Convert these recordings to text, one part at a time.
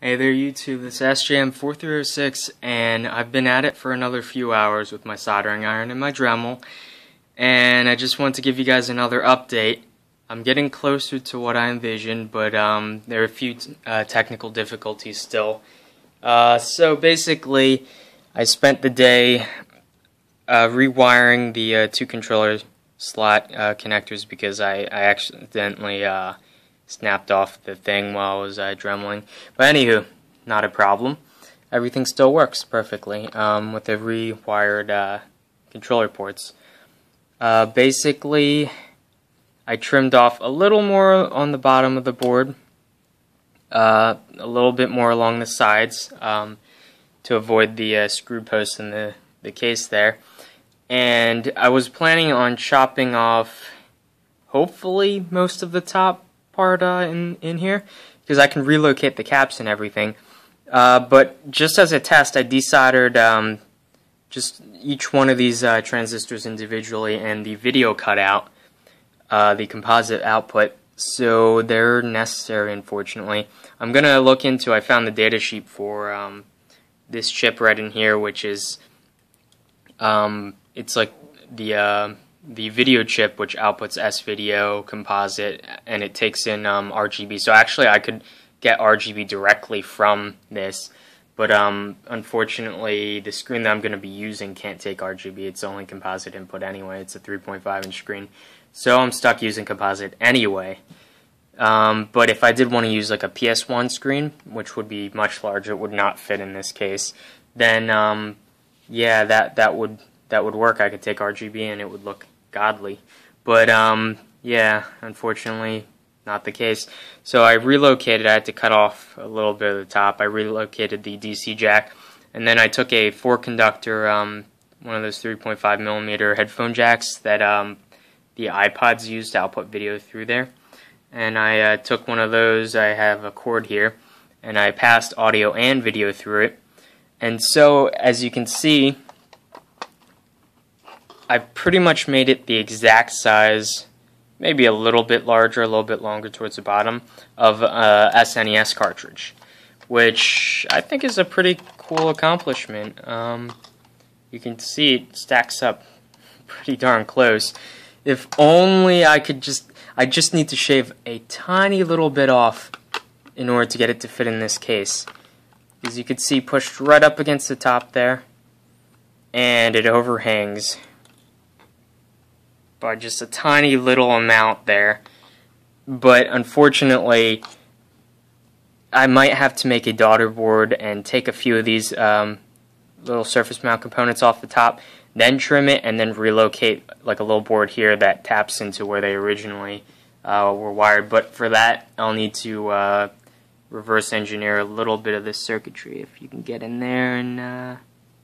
Hey there YouTube, this is SJM4306 and I've been at it for another few hours with my soldering iron and my Dremel, and I just want to give you guys another update. I'm getting closer to what I envisioned, but there are a few technical difficulties still. So basically, I spent the day rewiring the two controller slot connectors because I accidentally snapped off the thing while I was dremeling. But anywho, not a problem. Everything still works perfectly with the rewired controller ports. Basically, I trimmed off a little more on the bottom of the board, a little bit more along the sides to avoid the screw post in the case there. And I was planning on chopping off, hopefully, most of the top part in here, because I can relocate the caps and everything. But just as a test, I desoldered just each one of these transistors individually and the video cutout, the composite output, so they're necessary, unfortunately. I'm going to look into, I found the data sheet for this chip right in here, which is, it's like the video chip, which outputs S-video composite, and it takes in RGB. So actually I could get RGB directly from this, but unfortunately the screen that I'm going to be using can't take RGB. It's only composite input anyway. It's a 3.5 inch screen, so I'm stuck using composite anyway. But if I did want to use like a PS1 screen, which would be much larger, it would not fit in this case, then yeah, that would work. I could take RGB and it would look godly. But yeah, unfortunately not the case. So I relocated. I had to cut off a little bit of the top. I relocated the DC jack, and then I took a 4-conductor, one of those 3.5mm headphone jacks that the iPods use to output video through there, and I took one of those. I have a cord here, and I passed audio and video through it. And so, as you can see, I pretty much made it the exact size, maybe a little bit larger, a little bit longer towards the bottom, of a SNES cartridge, which I think is a pretty cool accomplishment. You can see it stacks up pretty darn close. If only I just need to shave a tiny little bit off in order to get it to fit in this case. As you can see, pushed right up against the top there, and it overhangs by just a tiny little amount there. But unfortunately, I might have to make a daughter board and take a few of these little surface mount components off the top, then trim it, and then relocate like a little board here that taps into where they originally were wired. But for that, I'll need to reverse engineer a little bit of this circuitry. If you can get in there and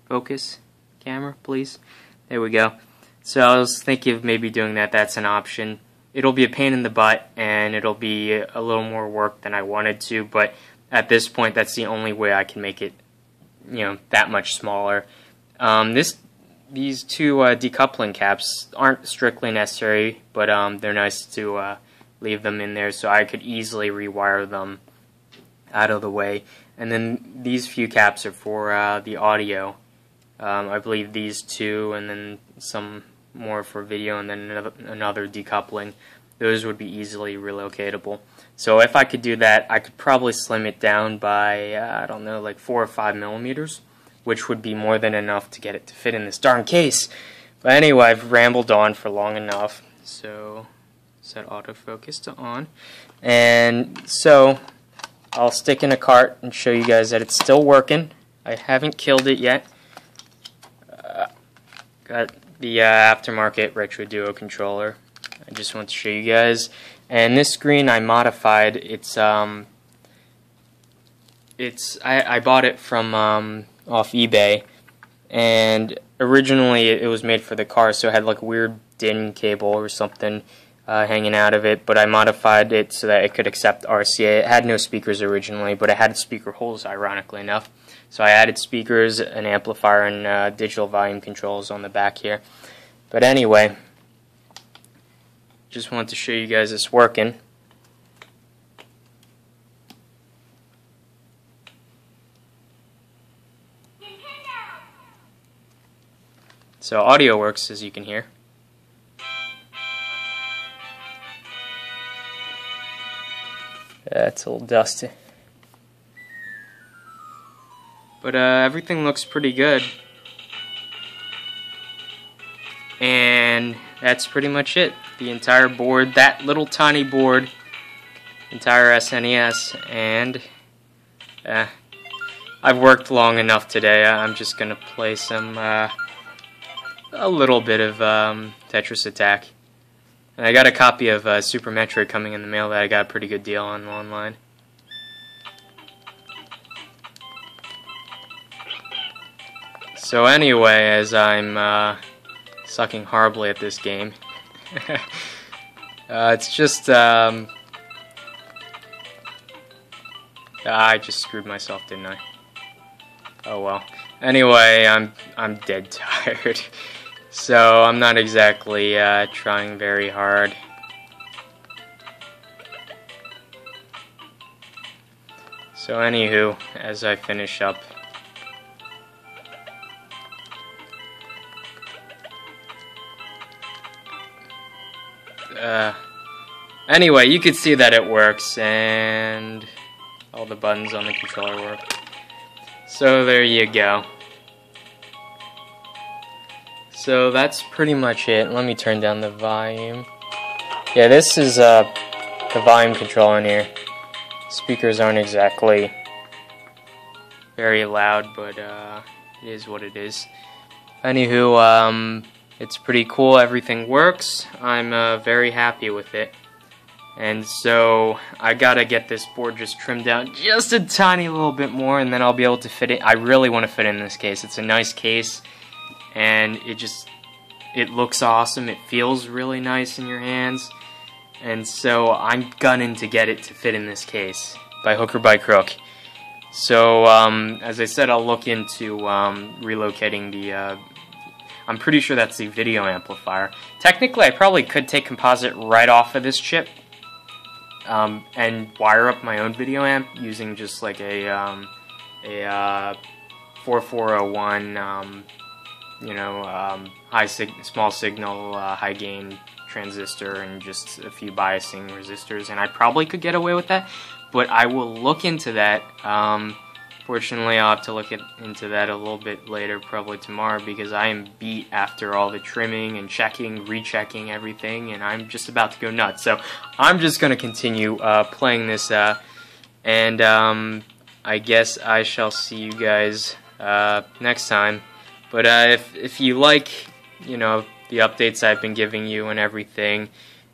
focus, camera, please. There we go. So I was thinking of maybe doing that. That's an option. It'll be a pain in the butt, and it'll be a little more work than I wanted to, but at this point, that's the only way I can make it, that much smaller. These two decoupling caps aren't strictly necessary, but they're nice to leave them in there, so I could easily rewire them out of the way. And then these few caps are for the audio. I believe these two, and then some more for video, and then another decoupling. Those would be easily relocatable. So if I could do that, I could probably slim it down by, I don't know, like 4 or 5 millimeters, which would be more than enough to get it to fit in this darn case. But anyway, I've rambled on for long enough, so set autofocus to on. And so I'll stick in a cart and show you guys that it's still working. I haven't killed it yet. Got the aftermarket Retro Duo controller. I just want to show you guys. And this screen I modified. I bought it from off eBay, and originally it was made for the car, so it had like a weird DIN cable or something hanging out of it, but I modified it so that it could accept RCA. It had no speakers originally, but it had speaker holes, ironically enough. So I added speakers, an amplifier, and digital volume controls on the back here. But anyway, just wanted to show you guys this working. So audio works, as you can hear. It's a little dusty. But everything looks pretty good. And that's pretty much it. The entire board, that little tiny board, entire SNES, and I've worked long enough today. I'm just gonna play some a little bit of Tetris Attack. And I got a copy of Super Metroid coming in the mail that I got a pretty good deal on online. So anyway, as I'm sucking horribly at this game, it's just I just screwed myself, didn't I? Oh well. Anyway, I'm dead tired. So I'm not exactly trying very hard. So anywho, as I finish up, anyway, you can see that it works, and all the buttons on the controller work. So there you go. So that's pretty much it. Let me turn down the volume. Yeah, this is the volume control in here. Speakers aren't exactly very loud, but it is what it is. Anywho, it's pretty cool. Everything works. I'm very happy with it. And so I gotta get this board just trimmed down just a tiny little bit more, and then I'll be able to fit it. I really want to fit in this case. It's a nice case, and it looks awesome. It feels really nice in your hands, and so I'm gunning to get it to fit in this case by hook or by crook. So as I said, I'll look into relocating the I'm pretty sure that's the video amplifier. Technically, I probably could take composite right off of this chip and wire up my own video amp using just like a 4401 small signal high gain transistor and just a few biasing resistors, and I probably could get away with that, but I will look into that. Fortunately, I'll have to look into that a little bit later, probably tomorrow, because I am beat after all the trimming and checking, rechecking everything, and I'm just about to go nuts. So I'm just going to continue playing this, and I guess I shall see you guys next time. But if you like, the updates I've been giving you and everything,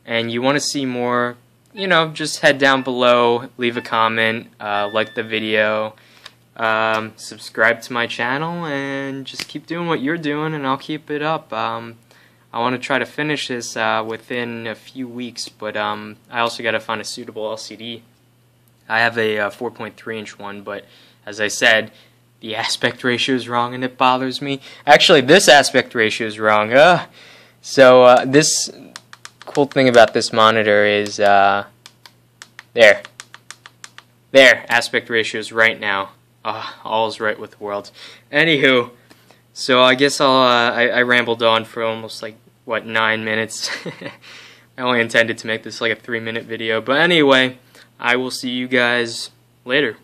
and you want to see more, just head down below, leave a comment, like the video, subscribe to my channel, and just keep doing what you're doing, and I'll keep it up. I want to try to finish this within a few weeks, but I also got to find a suitable LCD. I have a 4.3-inch one, but as I said, the aspect ratio is wrong, and it bothers me. Actually, this aspect ratio is wrong. So this cool thing about this monitor is there, aspect ratio is right now. All is right with the world. Anywho, so I guess I rambled on for almost 9 minutes. I only intended to make this like a 3-minute video, but anyway, I will see you guys later.